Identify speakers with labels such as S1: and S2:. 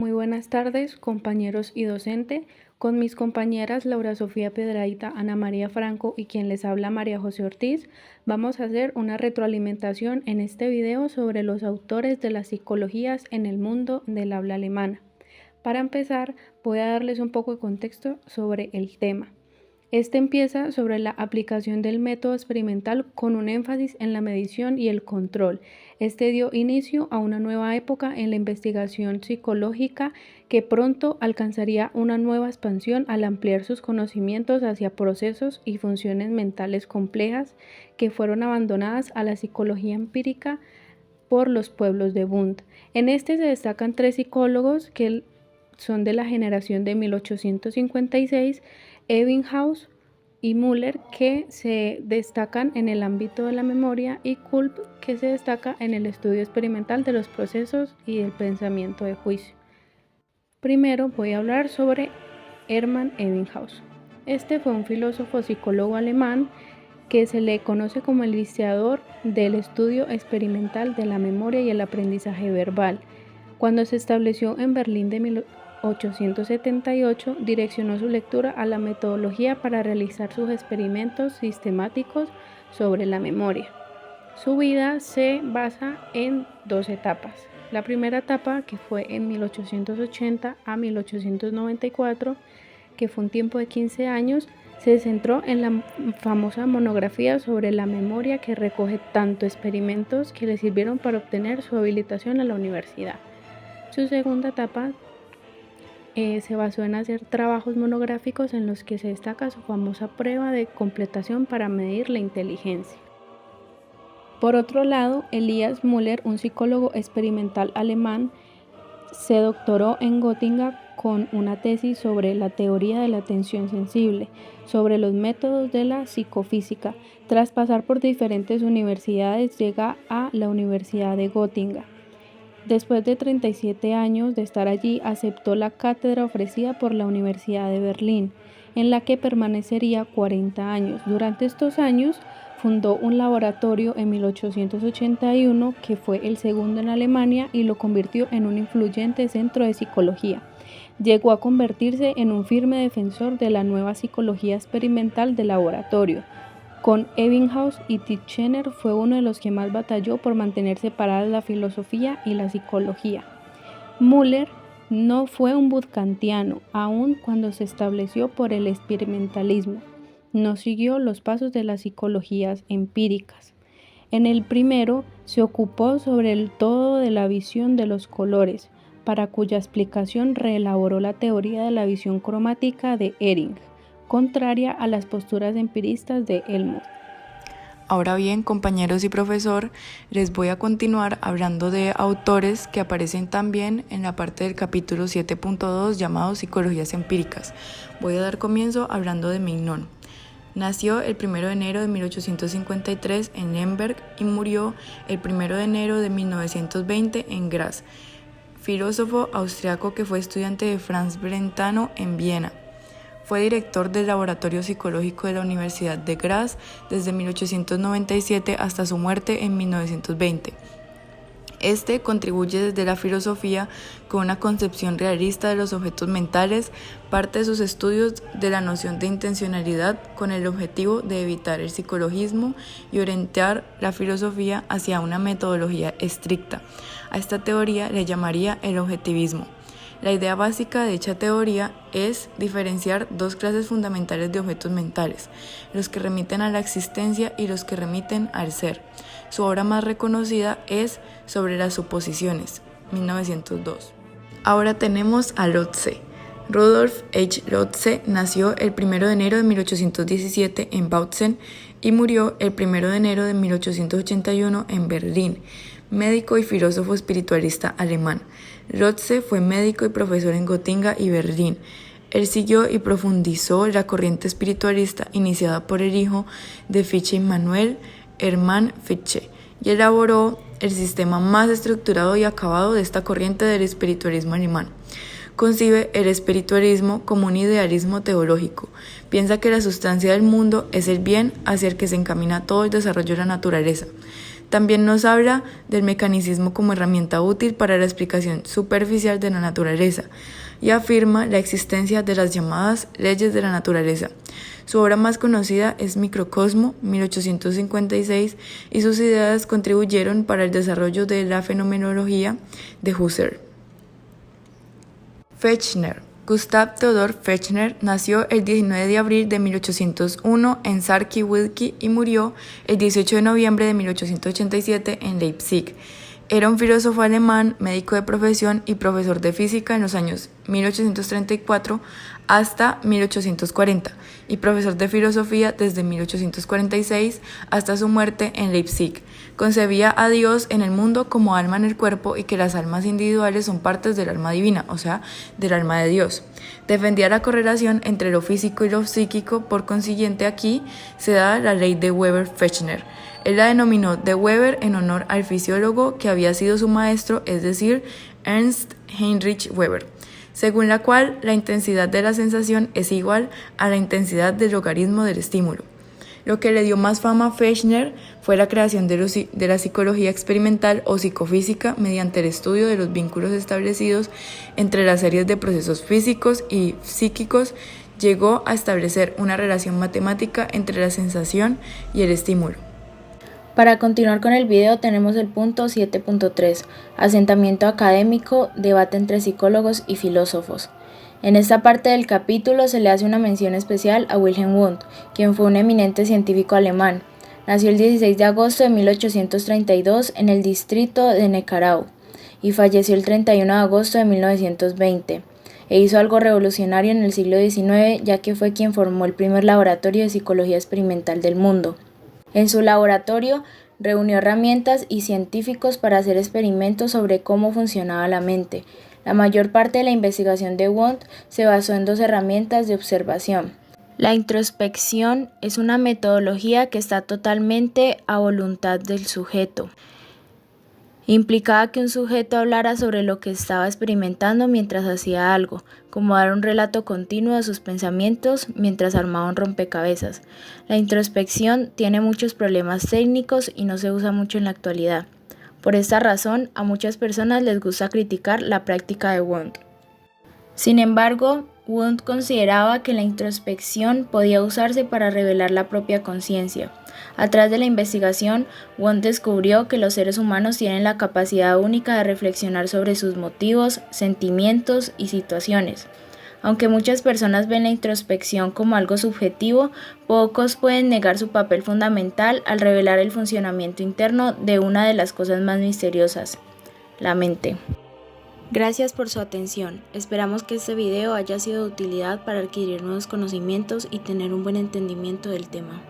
S1: Muy buenas tardes, compañeros y docente. Con mis compañeras Laura Sofía Piedrahita, Ana María Franco y quien les habla María José Ortiz, vamos a hacer una retroalimentación en este video sobre los autores de las psicologías en el mundo del habla alemana. Para empezar, voy a darles un poco de contexto sobre el tema. Este empieza sobre la aplicación del método experimental con un énfasis en la medición y el control. Este dio inicio a una nueva época en la investigación psicológica que pronto alcanzaría una nueva expansión al ampliar sus conocimientos hacia procesos y funciones mentales complejas que fueron abandonadas a la psicología empírica por los pueblos de Bund. En este se destacan tres psicólogos que son de la generación de 1856, Ebbinghaus y Müller, que se destacan en el ámbito de la memoria, y Kulp, que se destaca en el estudio experimental de los procesos y el pensamiento de juicio. Primero voy a hablar sobre Hermann Ebbinghaus. Este fue un filósofo psicólogo alemán que se le conoce como el iniciador del estudio experimental de la memoria y el aprendizaje verbal. Cuando se estableció en Berlín de 1878, direccionó su lectura a la metodología para realizar sus experimentos sistemáticos sobre la memoria. Su vida se basa en dos etapas. La primera etapa, que fue en 1880 a 1894, que fue un tiempo de 15 años, se centró en la famosa monografía sobre la memoria que recoge tanto experimentos que le sirvieron para obtener su habilitación a la universidad. Su segunda etapa se basó en hacer trabajos monográficos en los que se destaca su famosa prueba de completación para medir la inteligencia. Por otro lado, Elias Müller, un psicólogo experimental alemán, se doctoró en Gotinga con una tesis sobre la teoría de la atención sensible, sobre los métodos de la psicofísica. Tras pasar por diferentes universidades, llega a la Universidad de Gotinga. Después de 37 años de estar allí, aceptó la cátedra ofrecida por la Universidad de Berlín, en la que permanecería 40 años. Durante estos años, fundó un laboratorio en 1881 que fue el segundo en Alemania y lo convirtió en un influyente centro de psicología. Llegó a convertirse en un firme defensor de la nueva psicología experimental de laboratorio. Con Ebbinghaus y Titchener fue uno de los que más batalló por mantener separadas la filosofía y la psicología. Müller no fue un kantiano, aun cuando se estableció por el experimentalismo. No siguió los pasos de las psicologías empíricas. En el primero se ocupó sobre el todo de la visión de los colores, para cuya explicación reelaboró la teoría de la visión cromática de Ehring, contraria a las posturas empiristas de Helmut.
S2: Ahora bien, compañeros y profesor, les voy a continuar hablando de autores que aparecen también en la parte del capítulo 7.2 llamado Psicologías Empíricas. Voy a dar comienzo hablando de Mignon. Nació el 1 de enero de 1853 en Lemberg y murió el 1 de enero de 1920 en Graz. Filósofo austriaco que fue estudiante de Franz Brentano en Viena. Fue director del Laboratorio Psicológico de la Universidad de Graz desde 1897 hasta su muerte en 1920. Este contribuye desde la filosofía con una concepción realista de los objetos mentales, parte de sus estudios de la noción de intencionalidad con el objetivo de evitar el psicologismo y orientar la filosofía hacia una metodología estricta. A esta teoría le llamaría el objetivismo. La idea básica de dicha teoría es diferenciar dos clases fundamentales de objetos mentales, los que remiten a la existencia y los que remiten al ser. Su obra más reconocida es Sobre las suposiciones, 1902. Ahora tenemos a Lotze. Rudolf H. Lotze nació el 1 de enero de 1817 en Bautzen y murió el 1 de enero de 1881 en Berlín. Médico y filósofo espiritualista alemán. Lotze fue médico y profesor en Gotinga y Berlín. Él siguió y profundizó la corriente espiritualista iniciada por el hijo de Fichte Immanuel, Hermann Fichte, y elaboró el sistema más estructurado y acabado de esta corriente del espiritualismo alemán. Concibe el espiritualismo como un idealismo teológico. Piensa que la sustancia del mundo es el bien hacia el que se encamina todo el desarrollo de la naturaleza. También nos habla del mecanismo como herramienta útil para la explicación superficial de la naturaleza y afirma la existencia de las llamadas leyes de la naturaleza. Su obra más conocida es Microcosmo, 1856, y sus ideas contribuyeron para el desarrollo de la fenomenología de Husserl. Fechner. Gustav Theodor Fechner nació el 19 de abril de 1801 en Sarki-Wilki y murió el 18 de noviembre de 1887 en Leipzig. Era un filósofo alemán, médico de profesión y profesor de física en los años 1834 hasta 1840 y profesor de filosofía desde 1846 hasta su muerte en Leipzig. Concebía a Dios en el mundo como alma en el cuerpo y que las almas individuales son partes del alma divina, o sea, del alma de Dios. Defendía la correlación entre lo físico y lo psíquico, por consiguiente aquí se da la ley de Weber-Fechner. Él la denominó de Weber en honor al fisiólogo que había sido su maestro, es decir, Ernst Heinrich Weber, según la cual la intensidad de la sensación es igual a la intensidad del logaritmo del estímulo. Lo que le dio más fama a Fechner fue la creación de la psicología experimental o psicofísica mediante el estudio de los vínculos establecidos entre las series de procesos físicos y psíquicos. Llegó a establecer una relación matemática entre la sensación y el estímulo.
S3: Para continuar con el video tenemos el punto 7.3, asentamiento académico, debate entre psicólogos y filósofos. En esta parte del capítulo se le hace una mención especial a Wilhelm Wundt, quien fue un eminente científico alemán. Nació el 16 de agosto de 1832 en el distrito de Neckarau y falleció el 31 de agosto de 1920. E hizo algo revolucionario en el siglo XIX, ya que fue quien formó el primer laboratorio de psicología experimental del mundo. En su laboratorio reunió herramientas y científicos para hacer experimentos sobre cómo funcionaba la mente. La mayor parte de la investigación de Wundt se basó en dos herramientas de observación. La introspección es una metodología que está totalmente a voluntad del sujeto. Implicaba que un sujeto hablara sobre lo que estaba experimentando mientras hacía algo, como dar un relato continuo de sus pensamientos mientras armaba un rompecabezas. La introspección tiene muchos problemas técnicos y no se usa mucho en la actualidad. Por esta razón, a muchas personas les gusta criticar la práctica de Wundt. Sin embargo, Wundt consideraba que la introspección podía usarse para revelar la propia conciencia. A través de la investigación, Wundt descubrió que los seres humanos tienen la capacidad única de reflexionar sobre sus motivos, sentimientos y situaciones. Aunque muchas personas ven la introspección como algo subjetivo, pocos pueden negar su papel fundamental al revelar el funcionamiento interno de una de las cosas más misteriosas, la mente. Gracias por su atención. Esperamos que este video haya sido de utilidad para adquirir nuevos conocimientos y tener un buen entendimiento del tema.